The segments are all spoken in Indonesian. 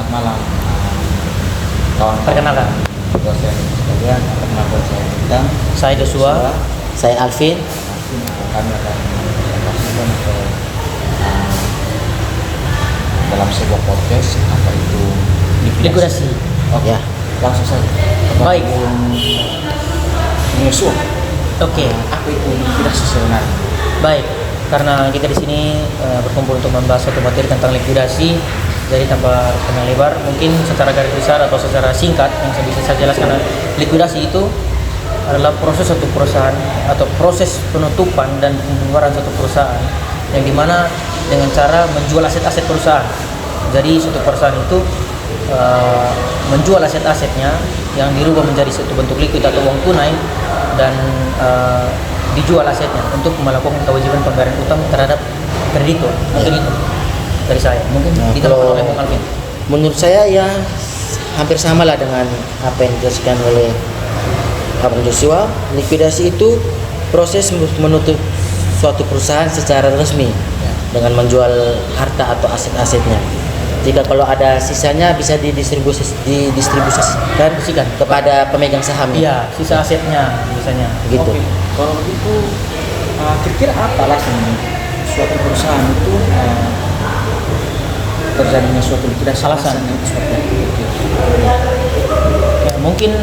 selamat malam kawan Perkenalkan, dosen sekalian. Perkenalkan saya Bintang. saya Joshua. Saya Alvin. Kami akan menyaksikan atau dalam sebuah podcast apa itu Likuidasi. Oke, Ya. langsung saja. Baik. Joshua, Oke, apa itu likuidasi sebenarnya? baik. Karena kita di sini berkumpul untuk membahas satu materi tentang likuidasi, jadi tanpa panjang lebar, mungkin secara garis besar atau secara singkat yang bisa saya jelaskan, likuidasi itu adalah proses satu perusahaan atau proses penutupan dan pembubaran satu perusahaan yang dimana dengan cara menjual aset-aset perusahaan. Jadi suatu perusahaan itu menjual aset-asetnya yang dirubah menjadi satu bentuk likuid atau uang tunai dan dijual asetnya untuk melakukan kewajiban pembayaran utang terhadap kreditur. Mungkin itu dari saya. Mungkin ditambahkan oleh Bung Alvin. Menurut saya ya hampir sama lah dengan apa yang dijelaskan oleh Abang Joshua. Likuidasi itu proses menutup suatu perusahaan secara resmi dengan menjual harta atau aset-asetnya. Jika kalau ada sisanya bisa didistribusikan kepada pemegang saham. Iya, sisa asetnya misalnya. Gitu. Oke, kalau begitu kira-kira apa alasan suatu perusahaan itu terjadinya suatu likuidasi? Alasan itu suatu Ya, mungkin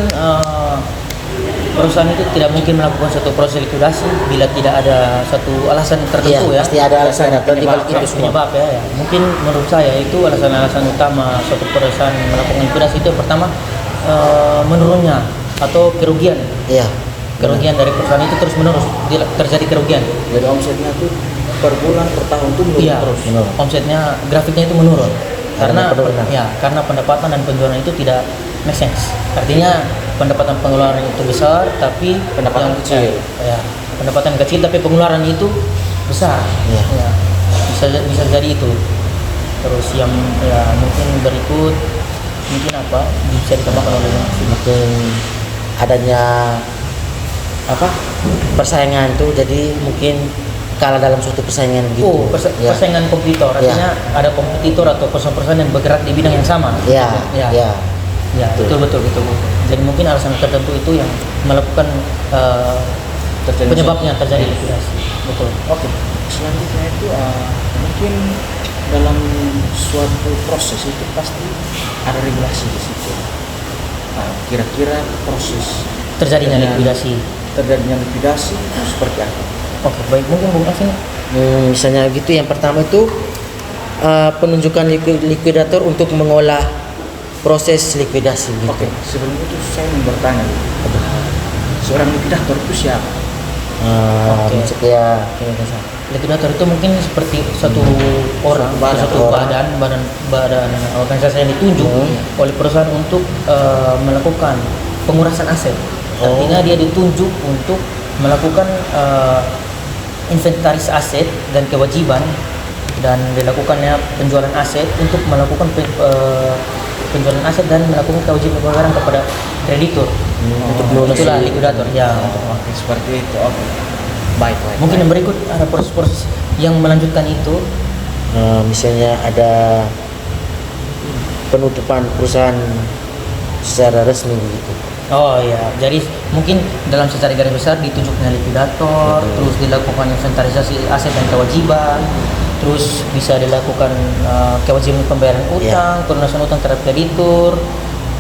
perusahaan itu tidak mungkin melakukan suatu proses likuidasi bila tidak ada suatu alasan tertentu, Iya, ya. pasti ada alasan atau di balik itu semua. Penyebab, ya. Mungkin menurut saya itu alasan-alasan utama suatu perusahaan melakukan likuidasi itu yang pertama menurunnya atau kerugian. Iya. Kerugian dari perusahaan itu terus menerus terjadi kerugian. Jadi omsetnya itu per bulan per tahun itu menurun Iya, terus. omsetnya, grafiknya itu menurun karena penurunan. karena pendapatan dan penjualan itu tidak make sense. Artinya pendapatan pengeluaran itu besar tapi Pendapatan kecil. Ya, pendapatan kecil tapi pengeluaran itu besar. Iya. Ya, bisa jadi itu. Terus yang mungkin berikut mungkin apa bisa ditambahkan oleh Mungkin adanya persaingan tuh, jadi mungkin kalah dalam suatu persaingan gitu. Ya. Persaingan kompetitor, artinya ada kompetitor atau perusahaan-perusahaan yang bergerak di bidang yang sama. Ya, Ya. ya. Ya, betul. Jadi mungkin alasan tertentu itu yang melakukan penyebabnya terjadi likuidasi. Betul. Oke, selanjutnya itu mungkin dalam suatu proses itu pasti ada regulasi di situ. Kira-kira proses Terjadinya likuidasi. itu seperti apa? Oke, baik, mungkin Bung Alvin. Misalnya gitu, yang pertama itu penunjukan likuidator untuk mengolah proses likuidasi gitu. Oke, sebelum itu saya mau bertanya, seorang likuidator itu siapa? Oke. Maksudnya Likuidator itu mungkin seperti suatu orang, suatu badan organisasi yang ditunjuk oleh perusahaan untuk melakukan pengurasan aset. Artinya dia ditunjuk untuk melakukan inventaris aset dan kewajiban dan dilakukannya penjualan aset untuk melakukan penjualan aset dan melakukan kewajiban pembayaran kepada kreditur. Itulah likuidator. Ya. Oke, seperti itu. Oke. Baik. Mungkin yang berikut ada proses-proses yang melanjutkan itu. misalnya ada penutupan perusahaan secara resmi gitu. Oh iya, jadi mungkin dalam secara garis besar ditunjuknya likuidator, terus dilakukan inventarisasi aset dan kewajiban, terus bisa dilakukan kewajiban pembayaran utang, pelunasan utang terhadap kreditur,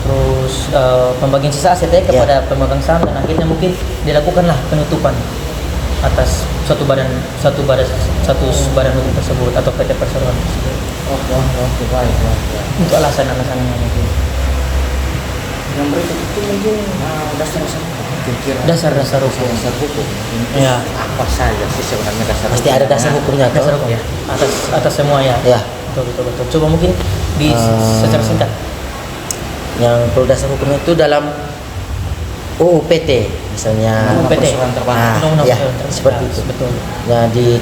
terus pembagian sisa aset kepada pemegang saham, dan akhirnya mungkin dilakukanlah penutupan atas satu badan hukum tersebut atau PT perseroan tersebut. Oke, baik. Untuk alasan-alasannya mungkin. Yang berikut itu mungkin dasar-dasar kira-kira. Dasar-dasar hukum. Dasar hukum. Ya. Apa saja sih sebenarnya dasar Pasti hukum? ada dasar hukumnya toh? Dasar hukum ya. Atas semua ya. Ya. Betul. Coba mungkin secara singkat. Yang perlu dasar hukumnya itu dalam UU PT misalnya. UU PT. Undang-undang seperti itu. Betul. Nah, di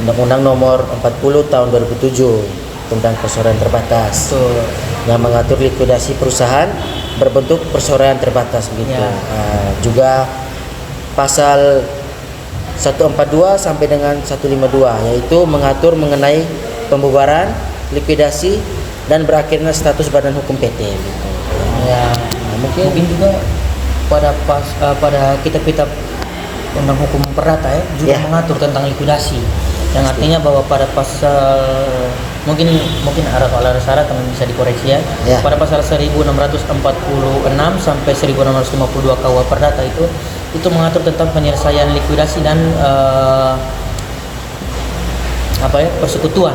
Undang-Undang Nomor 40 Tahun 2007 tentang perseroan terbatas. Betul. Yang mengatur likuidasi perusahaan berbentuk perseroan terbatas begitu. Ya. Juga pasal 142 sampai dengan 152 yaitu mengatur mengenai pembubaran, likuidasi dan berakhirnya status badan hukum PT gitu. Ya, Nah, mungkin mungkin juga pada kitab-kitab undang hukum perdata ya juga Ya. mengatur tentang likuidasi, yang artinya bahwa pada pasal mungkin ada syarat teman bisa dikoreksi ya. Ya. Pada pasal 1646 sampai 1652 KUH Perdata itu mengatur tentang penyelesaian likuidasi dan persekutuan.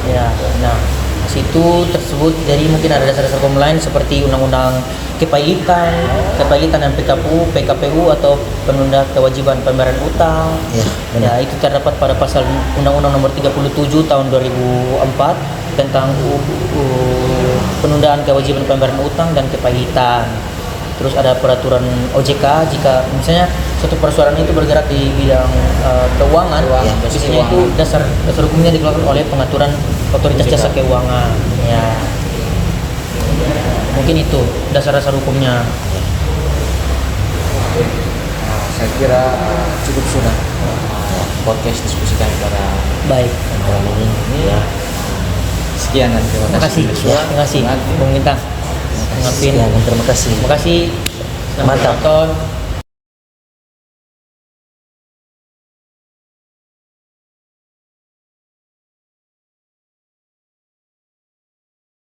Ya, nah situ tersebut jadi mungkin ada dasar-dasar hukum lain seperti undang-undang kepailitan dan PKPU atau penunda kewajiban pembayaran utang. Ya, Ya, itu terdapat pada pasal Undang-Undang Nomor 37 Tahun 2004 tentang penundaan kewajiban pembayaran utang dan kepailitan. Terus ada peraturan OJK jika misalnya suatu perusahaan itu bergerak di bidang keuangan, Ya, biasanya itu dasar hukumnya dikeluarkan oleh pengaturan otoritas jasa keuangan. Ya, mungkin itu dasar-dasar hukumnya. Nah, saya kira cukup sudah podcast diskusi kami pada Baik. malam ini. ini. Sekian dan terima Terima kasih. kasih. Terima kasih, Bung Bintang. Maafin. Ya, dan terima kasih. Terima kasih. Selamat Mantap. menonton.